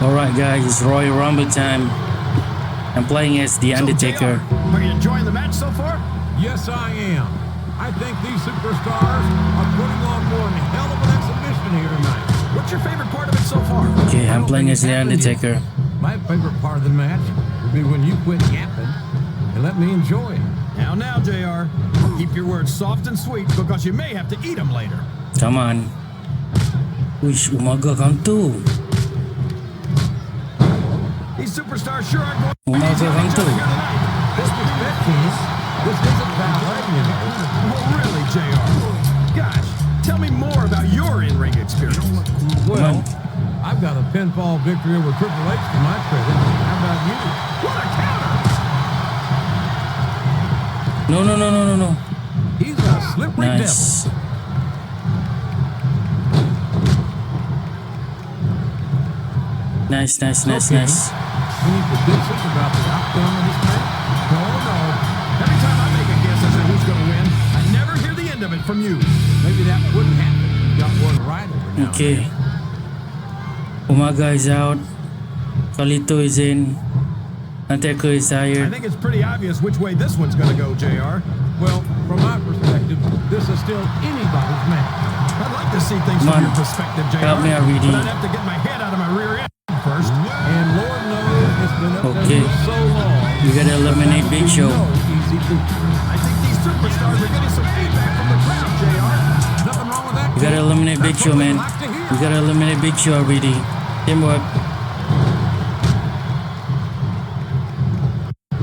Alright guys, it's Royal Rumble time. I'm playing as The Undertaker. Are you enjoying the match so far? Yes, I am. I think these superstars are putting on one hell of an exhibition here tonight. What's your favorite part of it so far? Okay, I'm playing as The Undertaker. My favorite part of the match would be when you quit yapping and let me enjoy it. Now, JR. Keep your words soft and sweet because you may have to eat them later. Come on. Wish umaga kang tu. These superstars sure aren't going Umaga kang tu. Disrespect is, this isn't ballet, you know. Oh, really, JR? Gosh, tell me more about your in-ring experience. Well, I've got a pinfall victory over Triple H to my credit. How about you? What a counter! No. He's a slippery devil. Nice. Nice. Any predictions about the outcome of this match? No. Every time I make a guess as to who's going to win, I never hear the end of it from you. Maybe that wouldn't happen if you got one right over now. Okay. Umaga is out. Carlito is in. Undertaker is I tired. think it's pretty obvious which way this one's going to go, JR. Well, from my perspective, this is still anybody's match. I'd like to see things Come from on. your perspective, JR. Help me out, Reedy. But I'd have to get my head out of my rear end first. And Lord knows it's been up Okay. there for so long. We gotta eliminate Big Show. No easy feat. I think these superstars are getting some feedback from the crowd, JR. Nothing wrong with that. We gotta eliminate Big Show, man. We gotta eliminate Big Show already. Teamwork.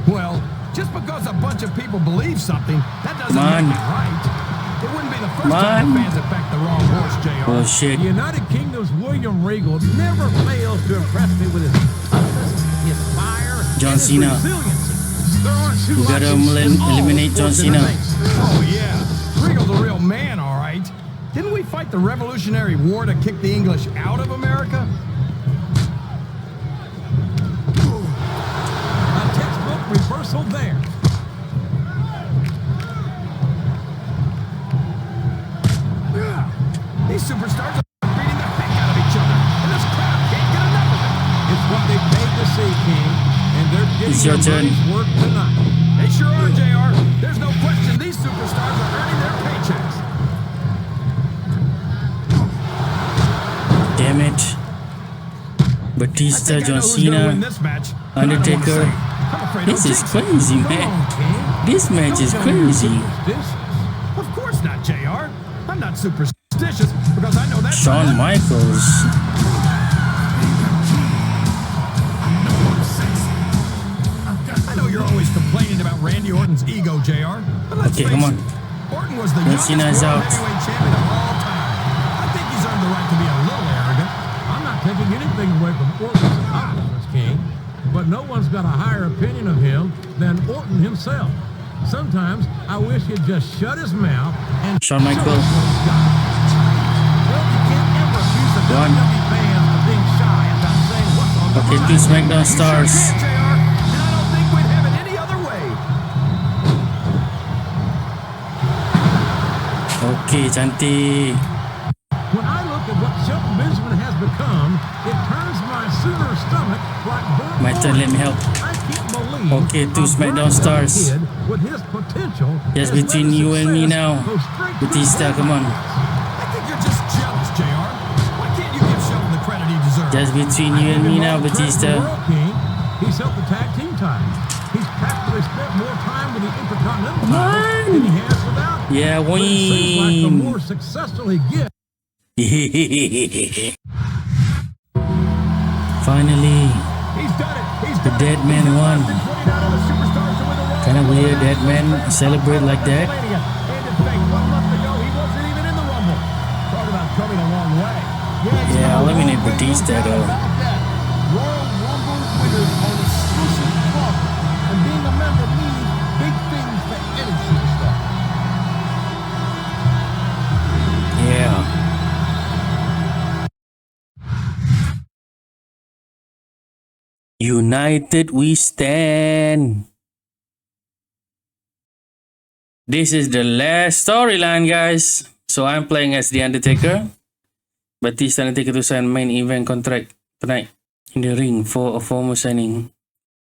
Well, just because a bunch of people believe something, that doesn't Man. make it right. It wouldn't be the first Man. time the fans have backed the wrong horse, JR. Oh shit. The United Kingdom's William Regal never fails to impress me with his toughness, his fire, John and his Cena. resiliency. There aren't two We like gotta him in all eliminate John sports and Cena. events. Oh, yeah. Regal's a real man, all right. Didn't we fight the Revolutionary War to kick the English out of America? A textbook reversal there. These superstars are beating the heck out of each other, and this crowd can't get enough of it. It's what they paid to see, King, and they're getting It's your their turn. money's worth tonight. They sure are, JR. There's no question these superstars are earning their paychecks. Damn it. Batista, John Cena, Undertaker. This is crazy, man. This match is crazy. Of course not, JR. I'm not superstitious because I know that's Shawn Michaels. I know you're always complaining about Randy Orton's ego, JR. But let's Okay, face come on. it, Orton was the John youngest Cena is world out. heavyweight champion of all time. I think he's earned the right to be a little arrogant. I'm not taking anything away from Orton's accomplishments, King, but no one's got a higher opinion of him than Orton himself. Sometimes I wish he'd just shut his mouth and Shawn Michaels. show us what he's got. Well, you can't ever accuse the One. WWE fans of being shy about saying what's on Okay, their two mind. Smackdown stars. You sure can, JR, and I don't think we'd have it any other way. Okay, cantik. When I look at what Shelton Benjamin has become, it turns my sooner stomach like burnt My turn, let me help. I can't believe Okay, two a Smackdown bright young stars. kid with his potential Just has led between to you and me success now. go straight to Batista, the come on. I think you're just jealous, JR. Why can't you give Shelton the credit he deserves? Just between you and me now, Batista. He's helped the tag team titles. He's practically spent more time with the Intercontinental Come title on. than he has without. Yeah, But it seems like the win. more successful he gets, Finally, He's done it. He's the done dead it. man He's won. lasted 29 other superstars to win the Royal Kind of Rumble. weird that man celebrate like that. And in fact, 1 month ago, he wasn't even in the Rumble. Talk about coming a long way. Yeah, eliminate Batista though. Royal Rumble winners are exclusive club, and being a member means big things for any superstar. Yeah. United we stand. This is the last storyline, guys. So I'm playing as The Undertaker. Batista Undertaker to sign main event contract tonight. In the ring for a formal signing.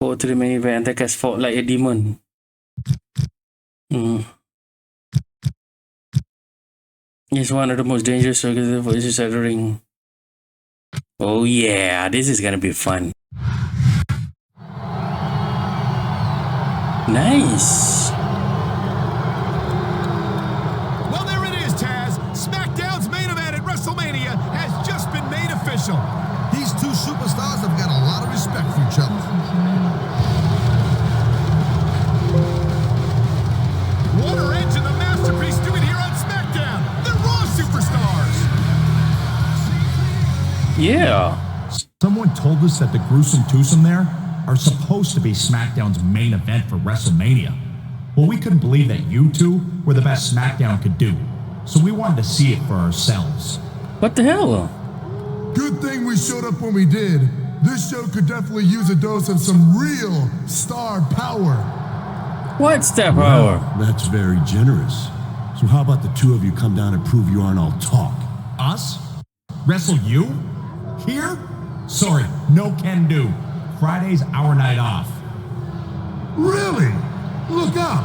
For to the main event, Undertaker fought like a demon. He's one of the most dangerous voices inside the ring. Oh yeah, this is gonna be fun. Nice. Well, there it is, Taz. SmackDown's main event at WrestleMania has just been made official. These two superstars have got a lot of respect for each other. Water Edge and the Masterpiece doing here on SmackDown. They're Raw superstars. Yeah. Someone told us that the gruesome twosome there are supposed to be SmackDown's main event for WrestleMania. Well, we couldn't believe that you two were the best SmackDown could do, so we wanted to see it for ourselves. What the hell? Good thing we showed up when we did. This show could definitely use a dose of some real star power. What's that power? That's very generous. So how about the two of you come down and prove you aren't all talk? Us? Wrestle you? Here? Sorry, no can do. Friday's our night off. Really? Look up.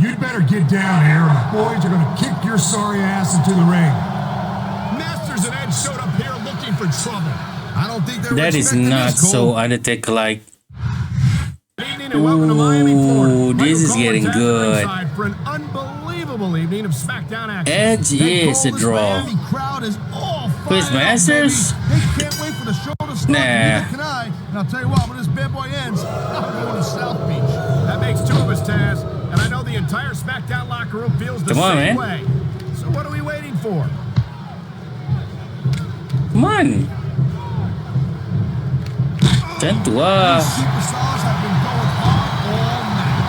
You'd better get down here, or the boys are gonna kick your sorry ass into the ring. Masters and Edge showed up here looking for trouble. I don't think they're That is not so Undertaker like. Ooh, this is getting good. For an unbelievable evening of SmackDown action. Edge is a draw. Chris Masters? They can't wait for the show to start. Neither can I. And I'll tell you what, when this bad boy ends, I'm going to South Beach. That makes two of us, Taz. And I know the entire SmackDown locker room feels the same way. So what are we waiting for? Come on. Tentua. Superstars have been going hard all night.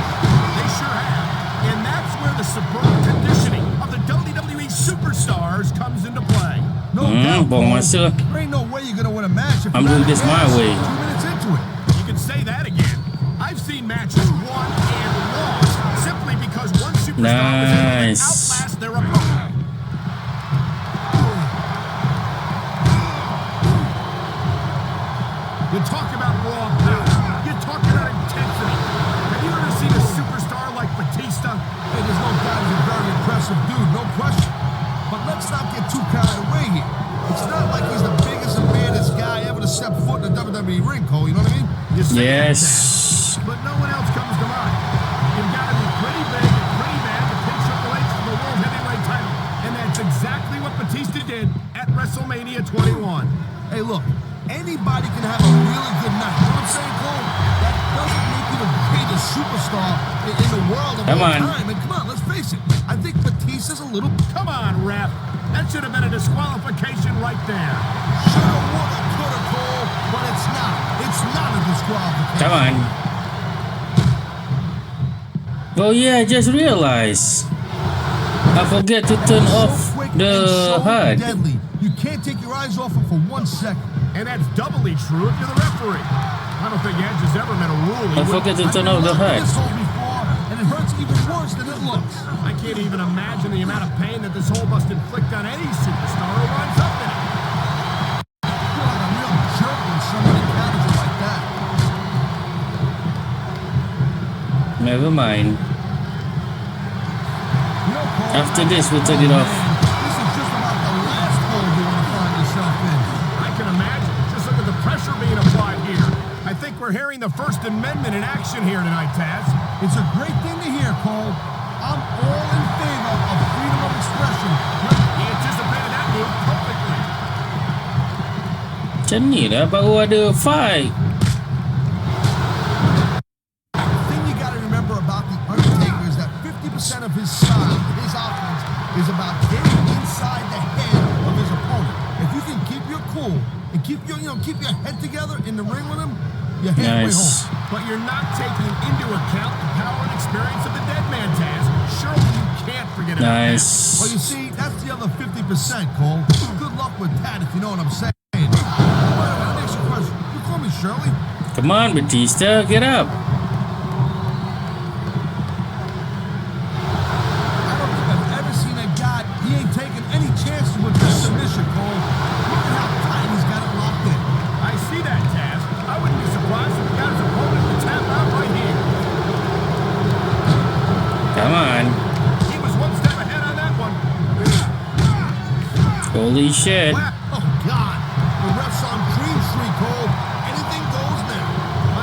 They sure have. And that's where the superb conditioning of the WWE superstars comes into play. No doubt, there ain't no way you're going to win a match if I'm doing this my way. 2 minutes into it. You can say that again. I've seen matches won and lost simply because one superstar was able to outlast their opponent. You talk about raw power. You talk about intensity. Have you ever seen a superstar like Batista? Hey, there's no doubt he's a very impressive dude, no question. But let's not get too carried away here. It's not like he's the biggest and baddest guy ever to step foot in the WWE ring, Cole, you know what I mean? You say yes. that, but no one else comes to mind. You've got to be pretty big and pretty bad to pick Triple H for the World Heavyweight title. And that's exactly what Batista did at WrestleMania 21. Hey, look. Anybody can have a really good night. You know what I'm saying, Cole? That doesn't make you the greatest superstar in the world of all time. And come on, let's face it. I think Batista's a little... Come on, ref. That should have been a disqualification right there. Shoulda, woulda, coulda, Cole, but it's not. It's not a disqualification. Come on. Well, yeah, I just realized. I forget to turn off the HUD. You can't take your eyes off him for 1 second. And that's doubly true if you're the referee. I don't think Edge has ever met a rule. I forget to turn off the HUD. And it hurts even worse than it looks. I can't even imagine the amount of pain that this hole must inflict on any superstar who winds up in it. You're like a real jerk when somebody counters you like that. Never mind. After this, we'll take it off. This is just about the last hole you want to find yourself in. I can imagine. Just look at the pressure being applied here. I think we're hearing the First Amendment in action here tonight, Taz. It's a great thing to hear, Cole. I'm all in favor of freedom of expression. He anticipated that move perfectly. Macam ni lah baru ada fight. The thing you got to remember about the Undertaker is that 50% of his style, his offense, is about getting inside the head of his opponent. If you can keep your cool and keep your head together in the ring with him, you're halfway home. But you're not taking into account the power and experience of the dead man, Taz. Surely you can't forget about that. Well, you see, that's the other 50%, Cole. Good luck with that, if you know what I'm saying. Next question. You call me Shirley? Come on, Batista, get up. I don't think I've ever seen a guy, he ain't taking any chances with this submission, Cole. Look at how tight he's got it Holy shit. Oh, God. The ref's on clean streak, Cole. Anything goes now.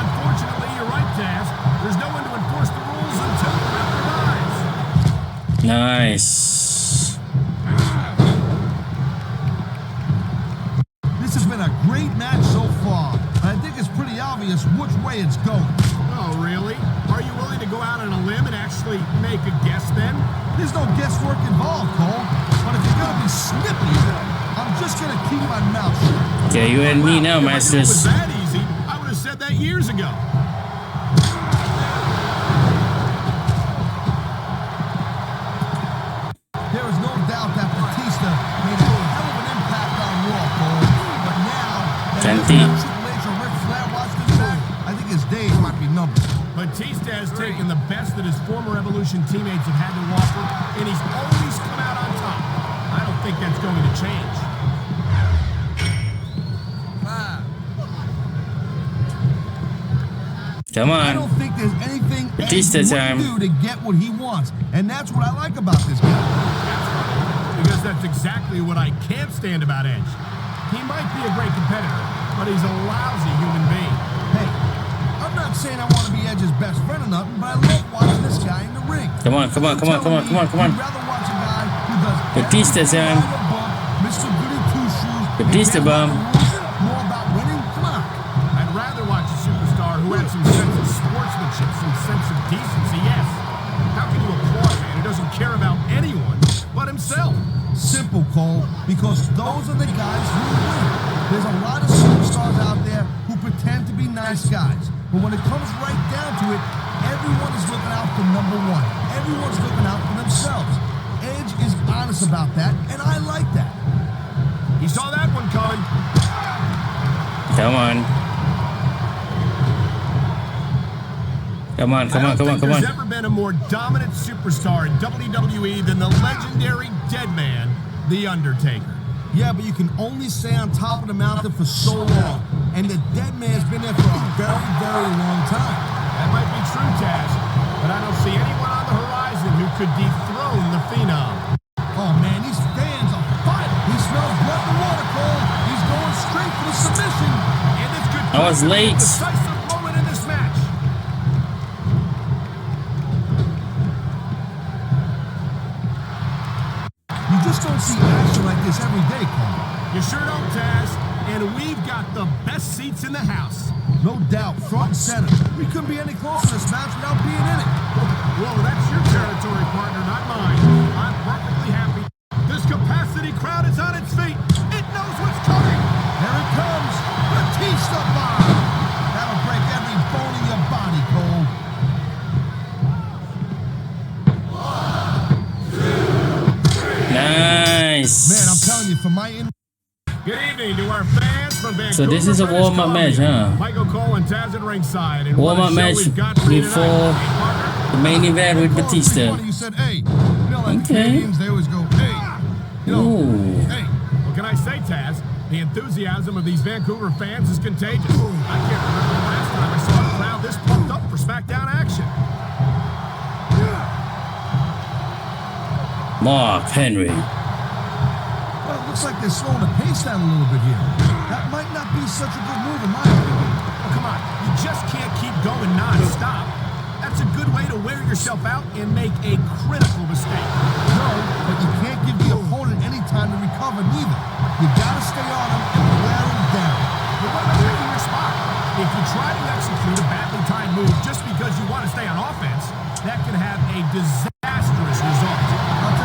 Unfortunately, you're right, Taz. There's no one to enforce the rules until the ref arrives. Nice. This has been a great match so far. I think it's pretty obvious which way it's going. Oh, really? Are you willing to go out on a limb and actually make a guess then? There's no guesswork involved, Cole. But if you're going to be snippy, I'm just going to keep my mouth shut. Okay, you and me now, If I knew it was masters. that easy, I would have said that years ago. There is no doubt that Batista made a hell of an impact on Raw, Cole. But now that Canty. Triple H or Ric Flair watched his back, I think his days might be numbered. Batista has taken the best that his former Evolution teammates have had to offer, and he's always come out on top. I don't think that's going to change. Come I on. don't think there's anything Batista Edge time. wouldn't do to get what he wants, and that's what I like about this guy. That's funny, because that's exactly what I can't stand about Edge. He might be a great competitor, but he's a lousy human being. Hey, I'm not saying I want to be Edge's best friend or nothing, but I love watching this guy in the ring. Come on, come on, come on, come on, come on, come on. You'd rather watch a guy who does Batista everything time. by the book, Mr. Goody Two-Shoes, Batista and bomb. more about winning? Come on. I'd rather watch a superstar who has some sense of sportsmanship, some sense of decency, yes. How can you applaud a man who doesn't care about anyone but himself? Simple, Cole, because those are the guys who win. There's a lot of superstars out there who pretend to be nice guys, but when it comes right down to it, everyone is looking out for number one. Everyone's looking out for themselves. Edge is honest about that, and I like that. He saw that one coming. Come on. Come on, come on, come on, come on. There's ever been a more dominant superstar in WWE than the legendary dead man, The Undertaker. Yeah, but you can only stay on top of the mountain for so long, and the dead man's been there for a very, very long time. That might be true, Taz, but I don't see anyone on the horizon who could dethrone the Phenom. Oh, man, these fans are fighting. He smells blood and water, Cole. He's going straight for the submission. And this could I was be a late. decisive moment in this match. You just don't see action like this every day, Cole. You sure don't, Taz. And we've got the best seats in the house. No doubt, front and center. We couldn't be any closer to this match without being in it. Whoa, that's your territory, partner, not mine. I'm perfectly happy. This capacity crowd is on its feet. It knows what's coming. There it comes. Batista bomb. That'll break every bone in your body, Cole. Nice. Man, I'm telling you, for my Good evening to our fans from Vancouver. So this is a British warm-up match, Columbia. huh? Michael Cole and Taz at ringside. And Warm-up what a show match we've got for you before tonight. Hey, partner. the main event with Cole, Batista. You said, hey. You know, like the Okay. Canadians, they always go, hey. You know, Ooh. hey. What can I say, Taz? The enthusiasm of these Vancouver fans is contagious. I can't remember the last time I saw a crowd this pumped up for SmackDown action. Mark Henry. Well, it looks like they're slowing the pace down a little bit here. That might not be such a good move in my opinion. Oh, come on. You just can't keep going non-stop. That's a good way to wear yourself out and make a critical mistake. No, but you can't give the opponent any time to recover neither. You gotta stay on him and wear him down. You're right back in your spot. If you try to execute a badly timed move just because you want to stay on offense, that can have a disastrous result.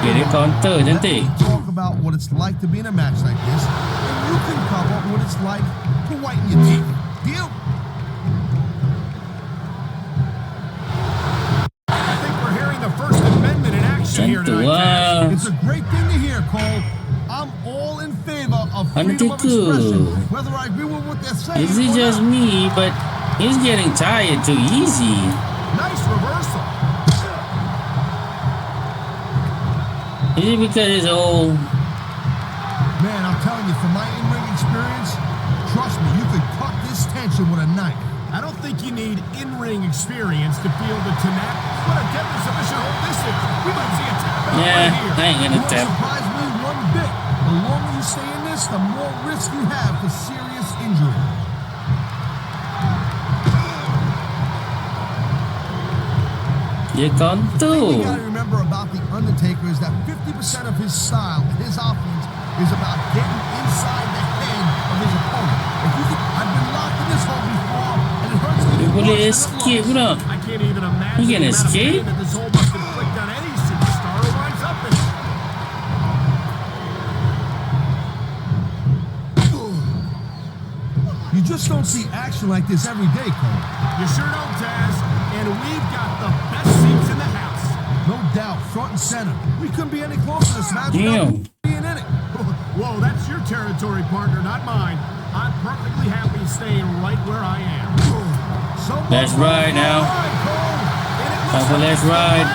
Jadi counter cantik. Talk about what it's like to be in a match like this, and you can cover what it's like to whiten your teeth. Deal? I think we're hearing the First Amendment in action here tonight, Taz. It's a great thing to hear, Cole. I'm all in favor of freedom of expression, whether I agree with what they're saying Is it or just not. me, but he's getting tired too easy. Nice reversal. Is it because it's old? Man, I'm telling you, from my in-ring experience, trust me, you could cut this tension with a knife. I don't think you need in-ring experience to feel the tenacity. What a deadly submission hold this is. We might see a tap out Yeah, right here. I ain't gonna You won't tap. surprise me one bit. The longer you you stay in this, the more risk you have for serious injury. You're gone The thing you too. gotta remember about The Undertaker is that 50% of his style and his offense is about getting inside the head of his opponent. If you think, I've been locked in this hole before, and it hurts me Will he worse escape? than it No. looks. I can't even imagine He can the amount of escape? pain that this hole must inflict on any superstar who winds up in it. You just don't see action like this every day, Cole. You sure don't, Taz. And we've got the best seats in the house. No doubt, front and center. We couldn't be any closer to this match without Damn. being in it. Whoa, that's your territory, partner, not mine. I'm perfectly happy staying right where I am. Let's ride now. Time for let's ride.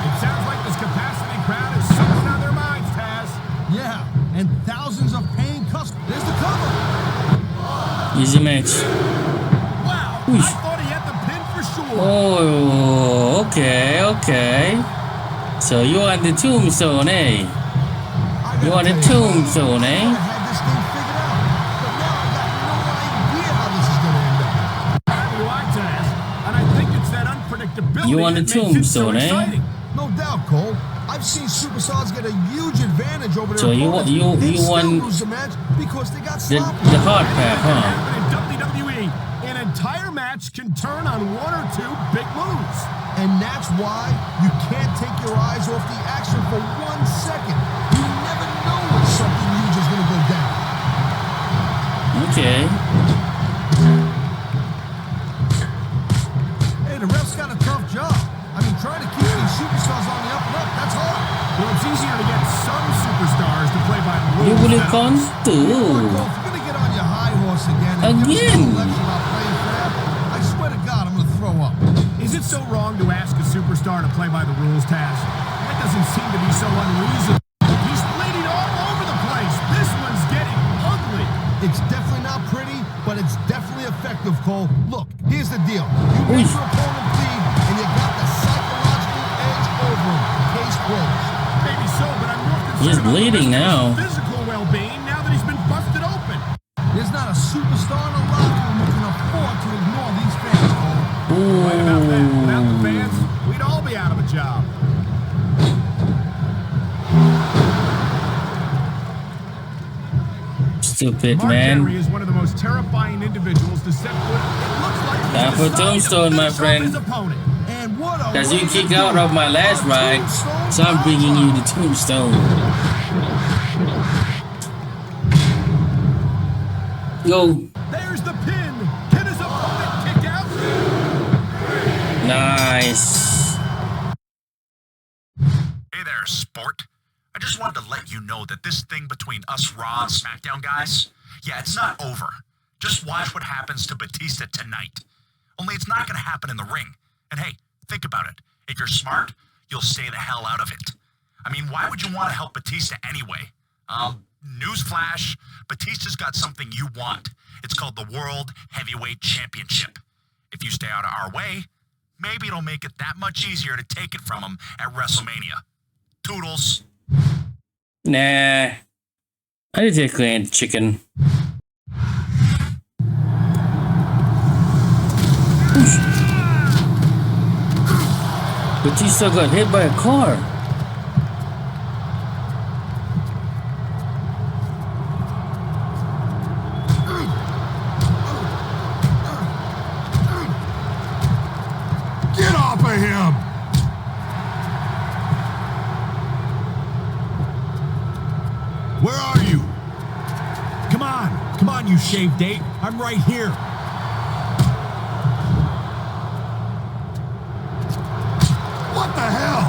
It sounds like this capacity crowd is something on their minds, Taz. Yeah, and thousands of paying customers. There's the cover. Easy match. Wow, Oof. I thought he had the pin for sure. Oh, okay, okay. So you on the tombstone, eh? You on the tombstone, eh? I had this thing figured out, but now I got no idea how this is going to end up. You are, Taz, and I think it's that unpredictability You on the that makes it so tombstone, eh? exciting. No doubt, Cole. I've seen superstars get a huge advantage over their So you opponents. you They you still won lose the match because they got the sloppy. hard path, huh? In WWE, an entire match can turn on one or two big moves. And that's why you can't take your eyes off the action for 1 second. You never know when something huge is going to go down. Okay. Hey, the ref's got a tough job. I mean, trying to keep these superstars on the up and up, that's hard. Well, it's easier to get some superstars to play by the rules. You will come Well, if too. you're going to get on your high horse again and give us a Again. lecture about playing fair, I swear to God, I'm going to throw up. Is it so wrong to ask a superstar to play by the rules, Taz? That doesn't seem to be so unreasonable. He's bleeding all over the place. This one's getting ugly. It's definitely not pretty, but it's definitely effective, Cole. Look, here's the deal. You make your opponent bleed, and you got the psychological edge over him. Case closed. Maybe so, but I'm more concerned He's about the bleeding rest of now. his physical well-being now that he's been busted open. There's not a superstar in the locker room who can afford to ignore these fans, Cole. Right about that. Without the fans, we'd all be out of a job. Stupid Mark Henry man. is one of the most terrifying individuals to set foot. It looks like he's Time for decided to tombstone, my finish off friend. his opponent. And what a Cause you way to kicked do out it. of my last ride, so I'm bringing you the tombstone. Go. There's the pin. Can his opponent kick out? Nice. Hey there, sport. I just wanted to let you know that this thing between us Raw and SmackDown guys, yeah, it's not over. Just watch what happens to Batista tonight. Only it's not going to happen in the ring. And hey, think about it. If you're smart, you'll stay the hell out of it. I mean, why would you want to help Batista anyway? Newsflash, Batista's got something you want. It's called the World Heavyweight Championship. If you stay out of our way, maybe it'll make it that much easier to take it from him at WrestleMania. Toodles. Nah. I did take canned chicken. Batista got hit by a car. Get off of him! Where are you? Come on, you shaved ape. I'm right here. What the hell?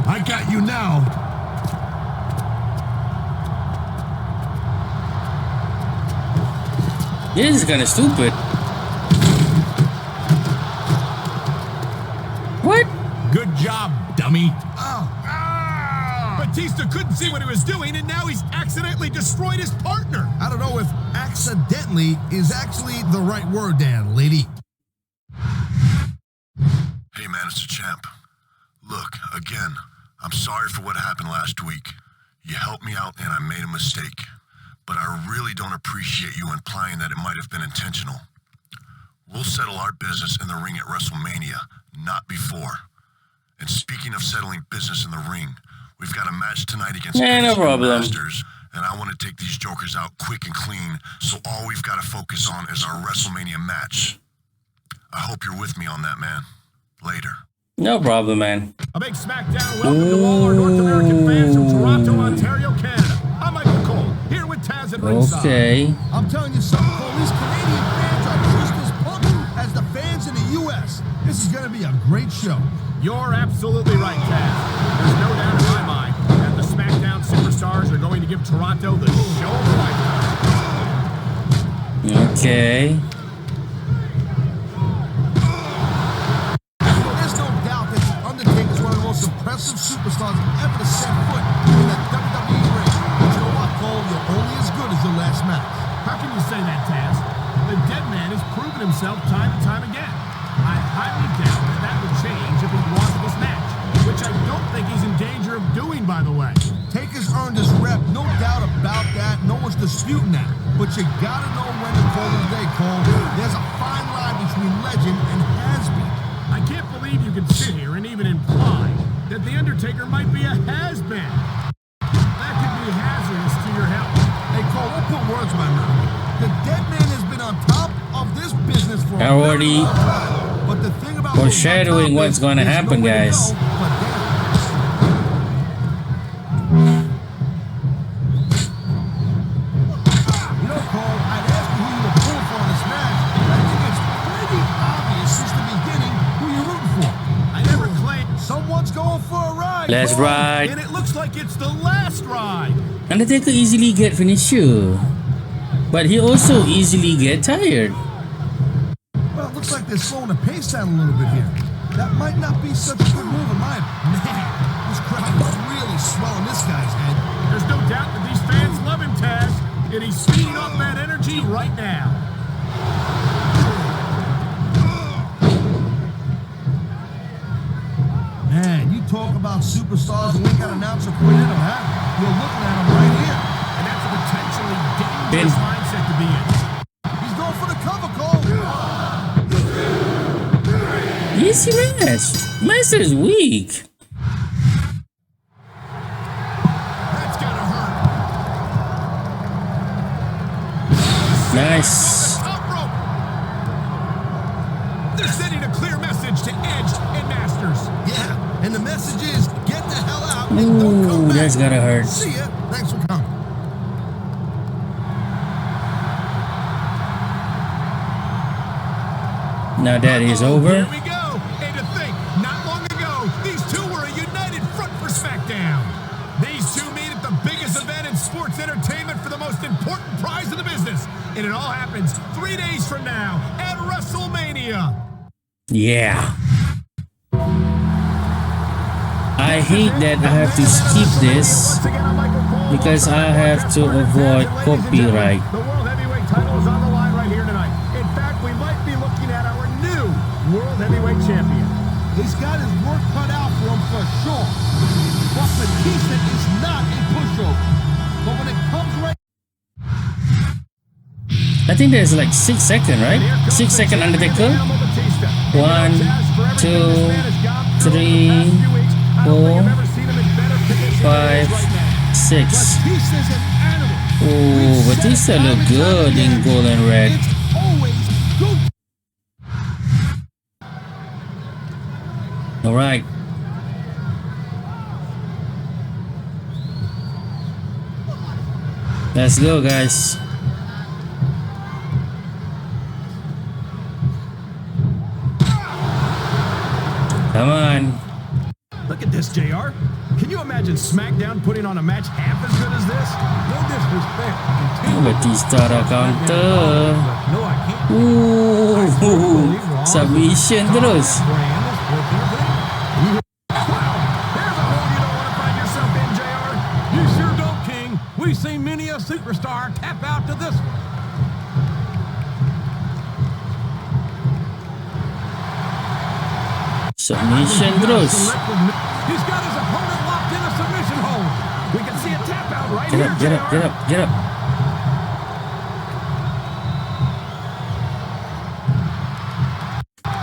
I got you now. This is kind of stupid. What? Good job, dummy. Batista couldn't see what he was doing, and now he's accidentally destroyed his partner. I don't know if accidentally is actually the right word, Dan, lady. Hey man, it's the champ. Look, again, I'm sorry for what happened last week. You helped me out and I made a mistake. But I really don't appreciate you implying that it might have been intentional. We'll settle our business in the ring at WrestleMania, not before. And speaking of settling business in the ring, we've got a match tonight against no problem. Masters, and I want to take these jokers out quick and clean, so all we've got to focus on is our WrestleMania match. I hope you're with me on that, man. Later. No problem, man. A big Smackdown welcome to all our North American fans from Toronto, Ontario, Canada. I'm Michael Cole, here with Taz at ringside. Okay. I'm telling you something, Cole. These Canadian fans are just as pumped as the fans in the U.S. This is going to be a great show. You're absolutely right, Taz. There's no doubt in my mind that the Smackdown superstars are going to give Toronto the show of a lifetime. Okay. There's no doubt that the Undertaker is one of the most impressive superstars ever to set foot in the WWE ring. But you know what, Cole? You're only as good as your last match. How can you say that, Taz? The dead man has proven himself time and time again. I highly doubt that would change if he lost this match, which I don't think he's in danger of doing, by the way. Taker's earned his rep, no doubt about that. No one's disputing that. But you gotta know when to call it a day, Cole. There's a fine line between legend and has-been. I can't believe you can sit here and even imply that The Undertaker might be a has-been. That could be hazardous to your health. Hey, Cole, don't put words in my mouth. The dead man has been on top of this business for Already a very long time. But the thing about foreshadowing what's going to happen, guys. Let's ride. And it looks like it's the last ride. Undertaker easily get finisher, but he also easily get tired. Well, it looks like they're slowing the pace down a little bit here. That might not be such a good move in my opinion. Man, this crowd is really swelling this guy's head. There's no doubt that these fans love him, Taz, and he's feeding off that energy right now. Man, you talk about superstars and we got an announcer put in them, huh? You're looking at them right here. And that's a potentially dangerous mindset to be in. He's going for the cover, Cole. Easy match. Master is weak. That's gotta hurt. Nice. Top rope. They're sending a clear message to Edge and Masters. Yeah, and the message is get the hell out and don't come Ooh, back. that's gotta hurt. See ya. Thanks for coming. Now that is over. Here we go. And to think, not long ago, these two were a united front for Smackdown. These two meet at the biggest event in sports entertainment for the most important prize in the business. And it all happens 3 days from now at WrestleMania. Yeah. I hate that I have to skip this because I have to avoid copyright. The World Heavyweight title is on the line right here tonight. In fact, we might be looking at our new World Heavyweight Champion. He's got his work cut out for him for sure. But Batista is not a pushover. But when it comes right... I think there's like 6 seconds, right? 6 second Undertaker. 1, 2, 3, 4, 5, 6. Oh, Batista look good in gold and red. All right. Let's go, guys. Come on. Look at this, JR. Can you imagine SmackDown putting on a match half as good as this? No disrespect. Batista the counter. No, I can't. Ooh, submission terus. You sure don't, King. We've seen many a superstar tap out to this one. Submission terus. He's got his opponent locked. right Get here, up, get up, get JR. up, get up.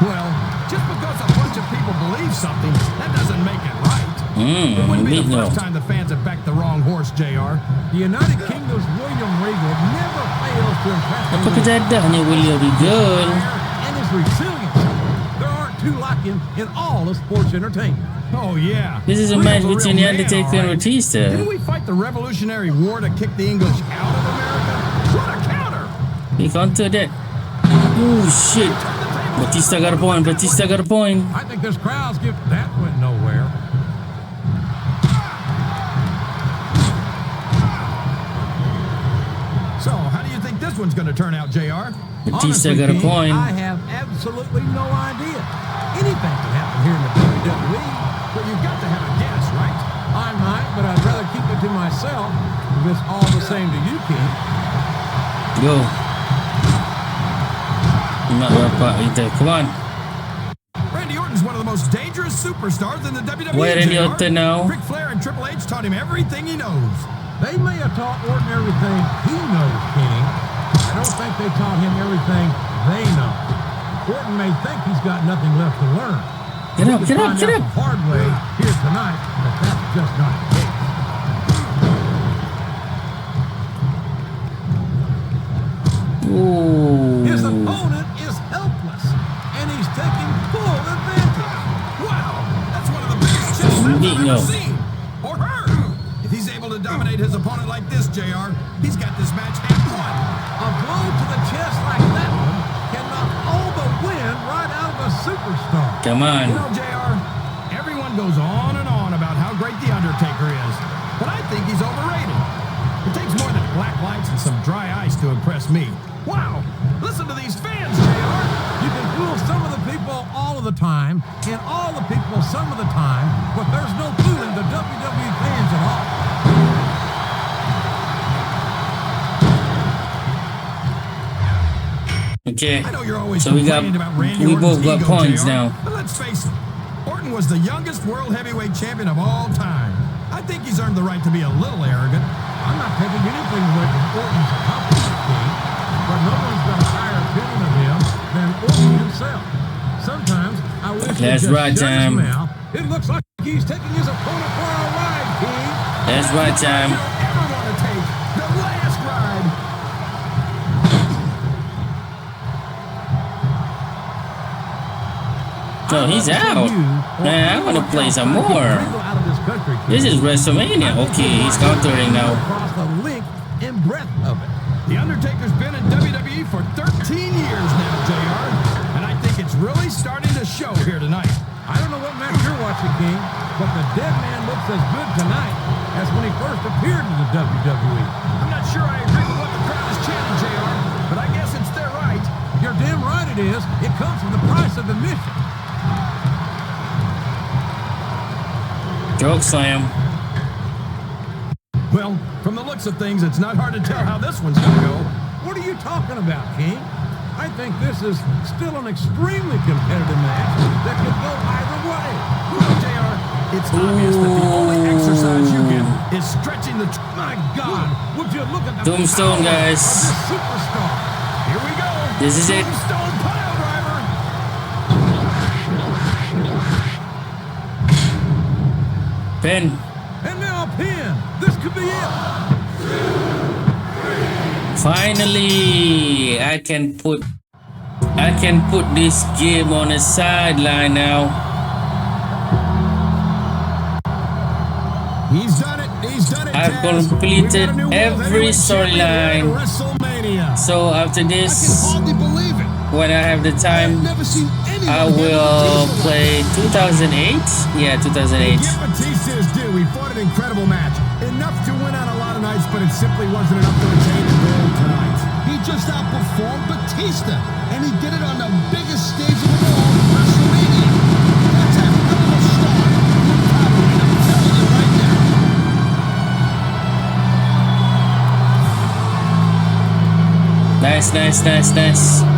Well, just because a bunch of people believe something, that doesn't make it right. It wouldn't be the No. first time the fans have backed the wrong horse, JR. The United Kingdom's William Regal never fails to impress me Apa with his kejadiannya William Regal? and his resilience. There aren't two like him in all of sports entertainment. Oh, yeah. This is a Regal's match real between The man, Undertaker and all right. Batista. Didn't we fight the Revolutionary War to kick the English out of America? What a counter! He countered that. Oh shit. Batista got a point. Batista got a point. I think this crowd's gift that went nowhere. So, how do you think this one's going to turn out, JR? Batista Honestly, got a King, point. I have absolutely no idea. Anything can happen here in the WWE, But you've got to have a guess, right? I might, but I'd rather keep it to myself. If it's all the same to you, King. Go. Mak bapak kita. Come on. Randy Orton's one of the most dangerous superstars in the WWE. Where Randy JR. Orton now? Ric Flair and Triple H taught him everything he knows. They may have taught Orton everything he knows, King. I don't think they taught him everything they know. Orton may think he's got nothing left to learn. Get up, We'll get up, find get out up. the hard way here tonight that that's just not the case. Ooh. His opponent is helpless, and he's taking full advantage. Wow, that's one of the biggest chest slaps I've No. ever seen. Or heard. If he's able to dominate his opponent like this, JR, he's got this match half won. A blow to the chest like that one can knock all the wind right out of a superstar. Come on. You know, JR, everyone goes on and on about how great The Undertaker is, but I think he's overrated. It takes more than black lights and some dry ice to impress me. Wow, listen to these fans, JR. You can fool some of the people all of the time, and all the people some of the time, but there's no fooling the WWE fans at all. Okay. I know you're always So we complaining about Randy both Orton's got ego, points JR, now. But let's face it, Orton was the youngest world heavyweight champion of all time. I think he's earned the right to be a little arrogant. I'm not taking anything away from Orton's accomplishment, King, but no one's got a higher opinion of him than Orton himself. Sometimes I wish he'd That's just right, shut his Tim. mouth. It looks like he's taking his opponent for a ride, King. That's right, Tim. You don't ever want to take the last ride. So he's out. Man, I want to play some more. This is WrestleMania. Okay, he's countering now. Across the length and breadth of it. The Undertaker's been in WWE for 13 years now, JR, and I think it's really starting to show here tonight. I don't know what match you're watching, King, but the dead man looks as good tonight as when he first appeared in the WWE. I'm not sure I agree with what the crowd is chanting, JR, but I guess it's their right. You're damn right it is. It comes from the price of admission. Choke slam. Well, from the looks of things, it's not hard to tell how this one's going to go. What are you talking about, King? I think this is still an extremely competitive match that could go either way. Well, JR, it's obvious that the only exercise you get is stretching the... My God, would you look at the Tombstone, power guys. of this superstar? Here we go. This is it. Tombstone pile driver. Pin. And now a pin. This could be it. Finally, I can put this game on the sideline now. He's done it. He's done it. I've Taz. completed We've got a new World every Heavyweight Champion storyline. here at WrestleMania. So after I can this, hardly believe it. when I have the time, Never seen anyone I get will Batista play 2008. Yeah, 2008. Give Batista his due. He fought an incredible match. Enough to win on a lot of nights, but it simply wasn't enough to retain the gold tonight. He just outperformed Batista, and he did it on the biggest stage of them all, WrestleMania. That's a hell of a start. I'm telling you right now. Nice, nice, nice, nice.